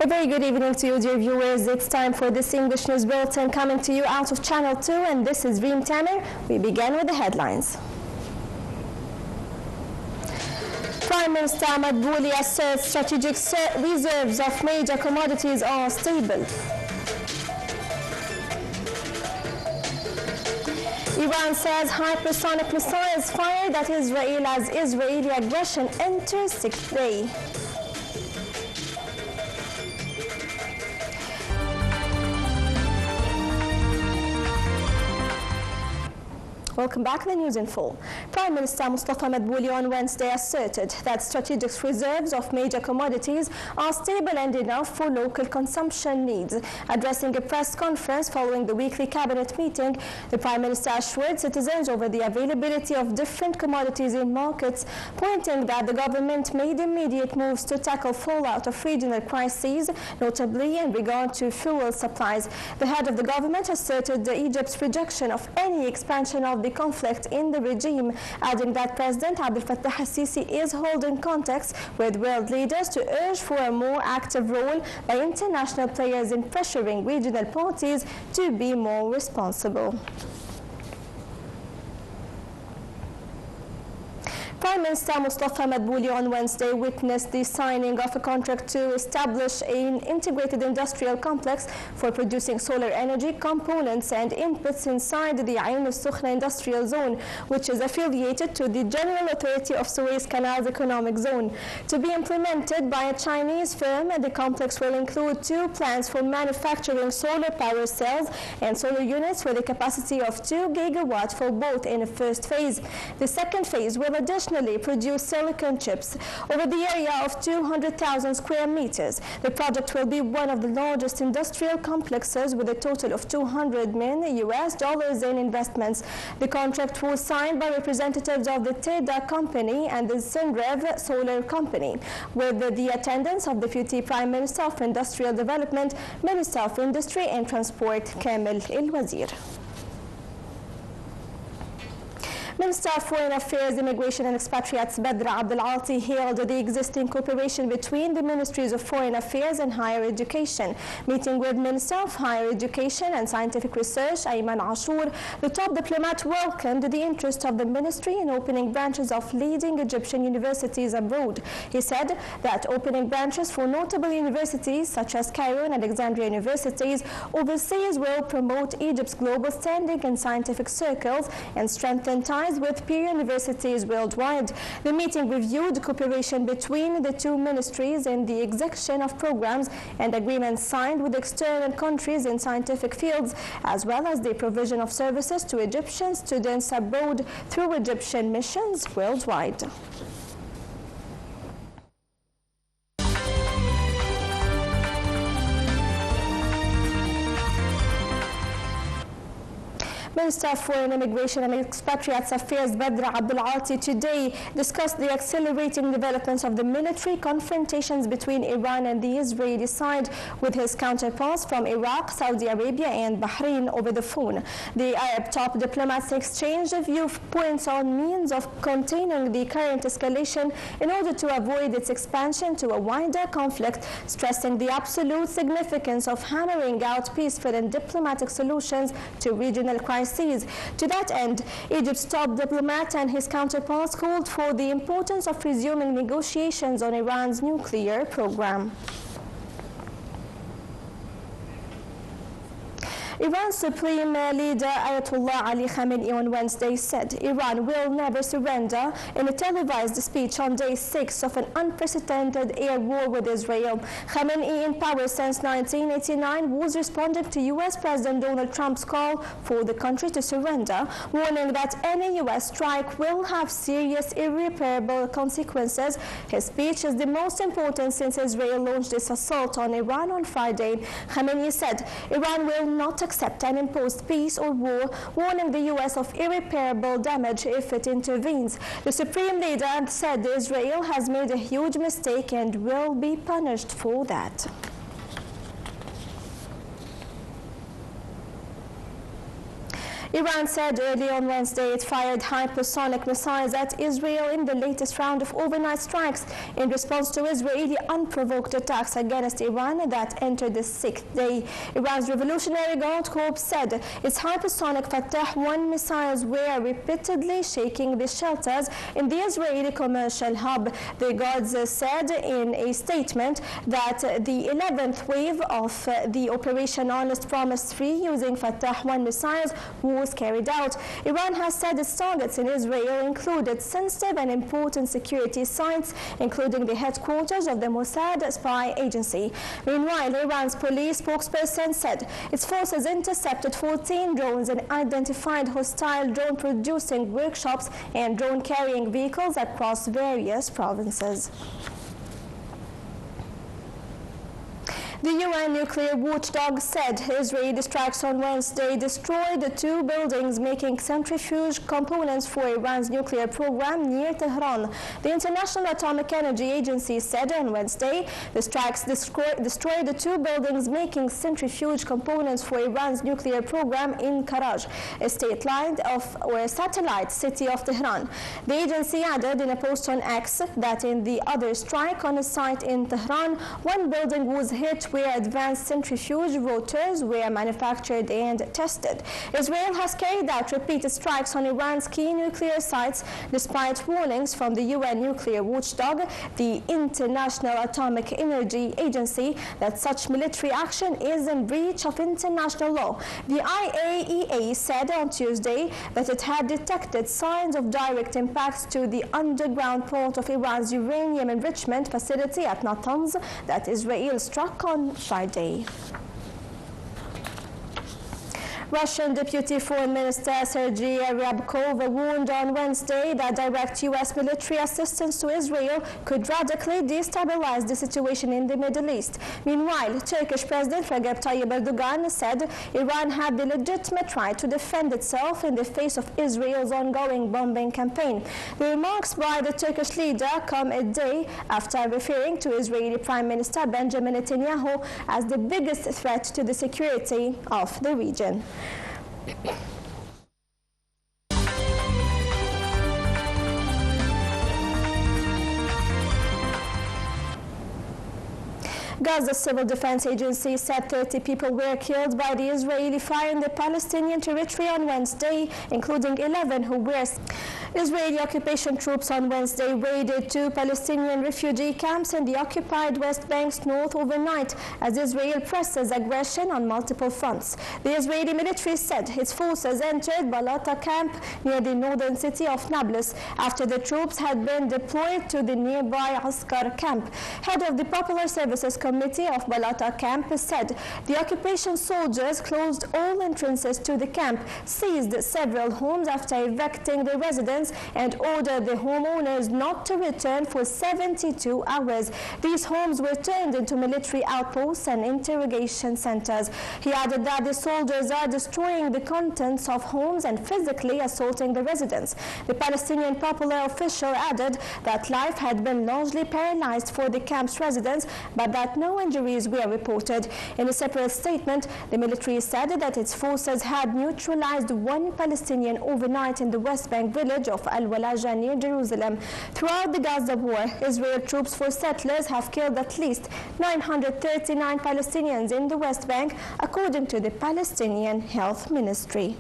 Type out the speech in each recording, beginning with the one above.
A very good evening to you, dear viewers. It's time for this English News Bulletin coming to you out of Channel 2, and this is Reem Tamer. We begin with the headlines. Prime Minister Mabuli asserts strategic reserves of major commodities are stable. Iran says hypersonic missiles fired at Israel as Israeli aggression enters sixth day. Welcome back to the news in full. Prime Minister Mustafa Madbouli on Wednesday asserted that strategic reserves of major commodities are stable and enough for local consumption needs. Addressing a press conference following the weekly cabinet meeting, the Prime Minister assured citizens over the availability of different commodities in markets, pointing that the government made immediate moves to tackle fallout of regional crises, notably in regard to fuel supplies. The head of the government asserted Egypt's rejection of any expansion of the conflict in the regime, adding that President Abdel Fattah al-Sisi is holding contacts with world leaders to urge for a more active role by international players in pressuring regional parties to be more responsible. Prime Minister Mustafa Madbouli on Wednesday witnessed the signing of a contract to establish an integrated industrial complex for producing solar energy components and inputs inside the Ain al-Sukhna industrial zone, which is affiliated to the General Authority of Suez Canal's economic zone. To be implemented by a Chinese firm, the complex will include 2 plants for manufacturing solar power cells and solar units with a capacity of 2 gigawatts for both in a first phase. The second phase will additionally produce silicon chips over the area of 200,000 square meters. The project will be one of the largest industrial complexes with a total of $200 million in investments. The contract was signed by representatives of the TEDA company and the Sinrev solar company, with the attendance of Deputy Prime Minister of Industrial Development, Minister of Industry and Transport, Kamel El-Wazir. Minister of Foreign Affairs, Immigration and Expatriates Badr Abdel-Ati hailed the existing cooperation between the Ministries of Foreign Affairs and Higher Education. Meeting with Minister of Higher Education and Scientific Research Ayman Ashur, the top diplomat welcomed the interest of the ministry in opening branches of leading Egyptian universities abroad. He said that opening branches for notable universities such as Cairo and Alexandria universities overseas will promote Egypt's global standing in scientific circles and strengthen ties with peer universities worldwide. The meeting reviewed cooperation between the 2 ministries in the execution of programs and agreements signed with external countries in scientific fields, as well as the provision of services to Egyptian students abroad through Egyptian missions worldwide. Minister of Foreign Immigration and Expatriates Affairs Badr Abdel-Ati today discussed the accelerating developments of the military confrontations between Iran and the Israeli side with his counterparts from Iraq, Saudi Arabia and Bahrain over the phone. The Arab top diplomats exchanged viewpoints on means of containing the current escalation in order to avoid its expansion to a wider conflict, stressing the absolute significance of hammering out peaceful and diplomatic solutions to regional crises. To that end, Egypt's top diplomat and his counterparts called for the importance of resuming negotiations on Iran's nuclear program. Iran's Supreme Leader Ayatollah Ali Khamenei on Wednesday said Iran will never surrender in a televised speech on day 6 of an unprecedented air war with Israel. Khamenei, in power since 1989, was responding to U.S. President Donald Trump's call for the country to surrender, warning that any U.S. strike will have serious, irreparable consequences. His speech is the most important since Israel launched its assault on Iran on Friday. Khamenei said Iran will not accept an imposed peace or war, warning the U.S. of irreparable damage if it intervenes. The Supreme Leader said Israel has made a huge mistake and will be punished for that. Iran said early on Wednesday it fired hypersonic missiles at Israel in the latest round of overnight strikes in response to Israeli unprovoked attacks against Iran that entered the sixth day. Iran's Revolutionary Guard Corps said its hypersonic Fatah-1 missiles were repeatedly shaking the shelters in the Israeli commercial hub. The guards said in a statement that the 11th wave of the Operation Honest Promise 3 using Fatah-1 missiles was carried out. Iran has said its targets in Israel included sensitive and important security sites, including the headquarters of the Mossad spy agency. Meanwhile, Iran's police spokesperson said its forces intercepted 14 drones and identified hostile drone-producing workshops and drone-carrying vehicles across various provinces. The UN nuclear watchdog said Israeli strikes on Wednesday destroyed 2 buildings making centrifuge components for Iran's nuclear program near Tehran. The International Atomic Energy Agency said on Wednesday the strikes destroyed the 2 buildings making centrifuge components for Iran's nuclear program in Karaj, a satellite city of Tehran. The agency added in a post on X that in the other strike on a site in Tehran, 1 building was hit where advanced centrifuge rotors were manufactured and tested. Israel has carried out repeated strikes on Iran's key nuclear sites despite warnings from the UN nuclear watchdog, the International Atomic Energy Agency, that such military action is in breach of international law. The IAEA said on Tuesday that it had detected signs of direct impacts to the underground part of Iran's uranium enrichment facility at Natanz that Israel struck on Friday. Russian Deputy Foreign Minister Sergei Ryabkov warned on Wednesday that direct U.S. military assistance to Israel could radically destabilize the situation in the Middle East. Meanwhile, Turkish President Recep Tayyip Erdogan said Iran had the legitimate right to defend itself in the face of Israel's ongoing bombing campaign. The remarks by the Turkish leader come a day after referring to Israeli Prime Minister Benjamin Netanyahu as the biggest threat to the security of the region. Gaza Civil Defense Agency said 30 people were killed by the Israeli fire in the Palestinian territory on Wednesday, including 11 who were. Israeli occupation troops on Wednesday raided 2 Palestinian refugee camps in the occupied West Bank's north overnight as Israel presses aggression on multiple fronts. The Israeli military said its forces entered Balata camp near the northern city of Nablus after the troops had been deployed to the nearby Askar camp. Head of the Popular Services Committee of Balata camp said the occupation soldiers closed all entrances to the camp, seized several homes after evicting the residents, and ordered the homeowners not to return for 72 hours. These homes were turned into military outposts and interrogation centers. He added that the soldiers are destroying the contents of homes and physically assaulting the residents. The Palestinian Popular official added that life had been largely paralyzed for the camp's residents, but that no injuries were reported. In a separate statement, the military said that its forces had neutralized 1 Palestinian overnight in the West Bank village of Al-Walaja near Jerusalem. Throughout the Gaza war, Israel troops for settlers have killed at least 939 Palestinians in the West Bank, according to the Palestinian Health Ministry.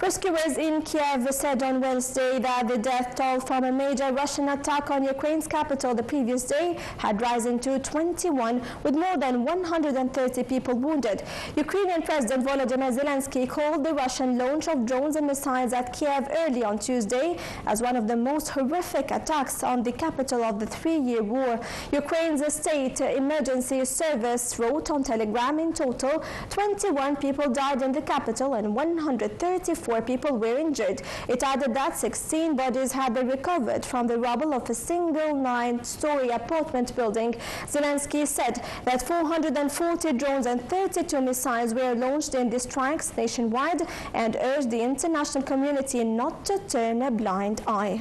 Rescuers in Kiev said on Wednesday that the death toll from a major Russian attack on Ukraine's capital the previous day had risen to 21, with more than 130 people wounded. Ukrainian President Volodymyr Zelensky called the Russian launch of drones and missiles at Kiev early on Tuesday as one of the most horrific attacks on the capital of the 3-year war. Ukraine's State Emergency Service wrote on Telegram in total 21 people died in the capital and 134 people were injured. It added that 16 bodies had been recovered from the rubble of a single 9-story apartment building. Zelensky said that 440 drones and 32 missiles were launched in the strikes nationwide and urged the international community not to turn a blind eye.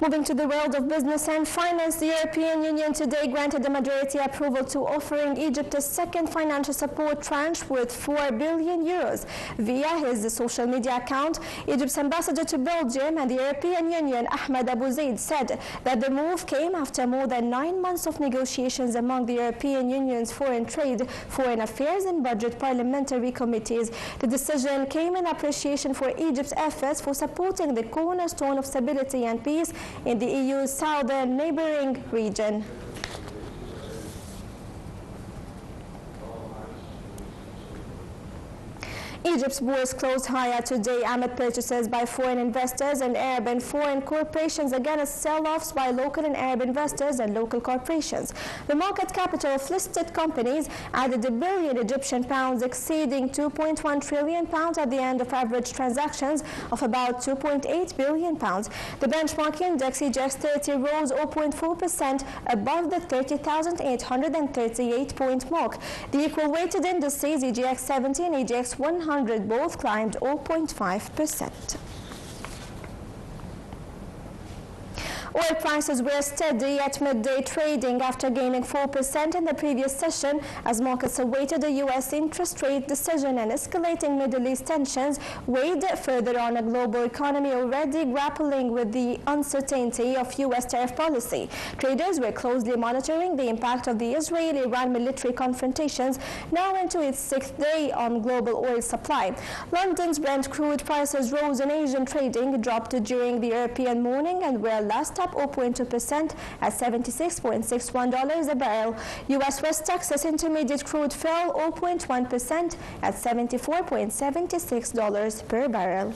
Moving to the world of business and finance, the European Union today granted a majority approval to offering Egypt a second financial support tranche worth 4 billion euros. Via his social media account, Egypt's ambassador to Belgium and the European Union, Ahmed Abu Zaid, said that the move came after more than 9 months of negotiations among the European Union's foreign trade, foreign affairs and budget parliamentary committees. The decision came in appreciation for Egypt's efforts for supporting the cornerstone of stability and peace in the EU's southern neighboring region. Egypt's bourse closed higher today amid purchases by foreign investors and Arab and foreign corporations against sell-offs by local and Arab investors and local corporations. The market capital of listed companies added £1 billion Egyptian pounds, exceeding £2.1 trillion at the end of average transactions of about £2.8 billion. The benchmark index EGX 30 rose 0.4% above the 30,838 point mark. The equal weighted indices EGX 70 and EGX 100 both climbed 0.5%. Oil prices were steady at midday trading after gaining 4% in the previous session as markets awaited a U.S. interest rate decision and escalating Middle East tensions weighed further on a global economy already grappling with the uncertainty of U.S. tariff policy. Traders were closely monitoring the impact of the Israeli-Iran military confrontations, now into its 6th day on global oil supply. London's Brent crude prices rose in Asian trading, dropped during the European morning and were last up 0.2% at $76.61 a barrel. U.S. West Texas Intermediate crude fell 0.1% at $74.76 per barrel.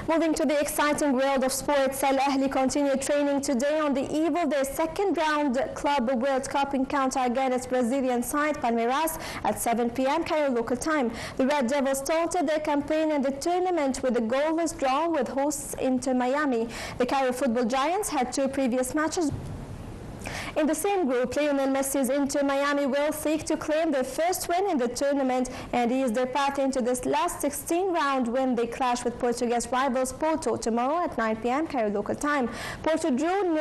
Moving to the exciting world of sports, Al Ahly continued training today on the eve of their second round Club World Cup encounter against Brazilian side Palmeiras at 7 p.m. Cairo local time. The Red Devils started their campaign in the tournament with a goalless draw with hosts Inter Miami. The Cairo football giants had 2 previous matches. In the same group, Lionel Messi's Inter Miami will seek to claim their first win in the tournament and ease their path into this last 16 round when they clash with Portuguese rivals Porto tomorrow at 9 p.m. Cairo local time. Porto drew 0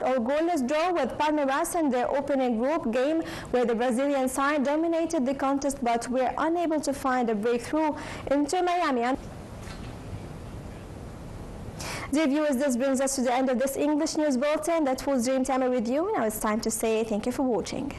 or goalless draw with Palmeiras in their opening group game where the Brazilian side dominated the contest but were unable to find a breakthrough. Inter Miami. Dear viewers, this brings us to the end of this English news bulletin. That was Dream Timer with you. Now it's time to say thank you for watching.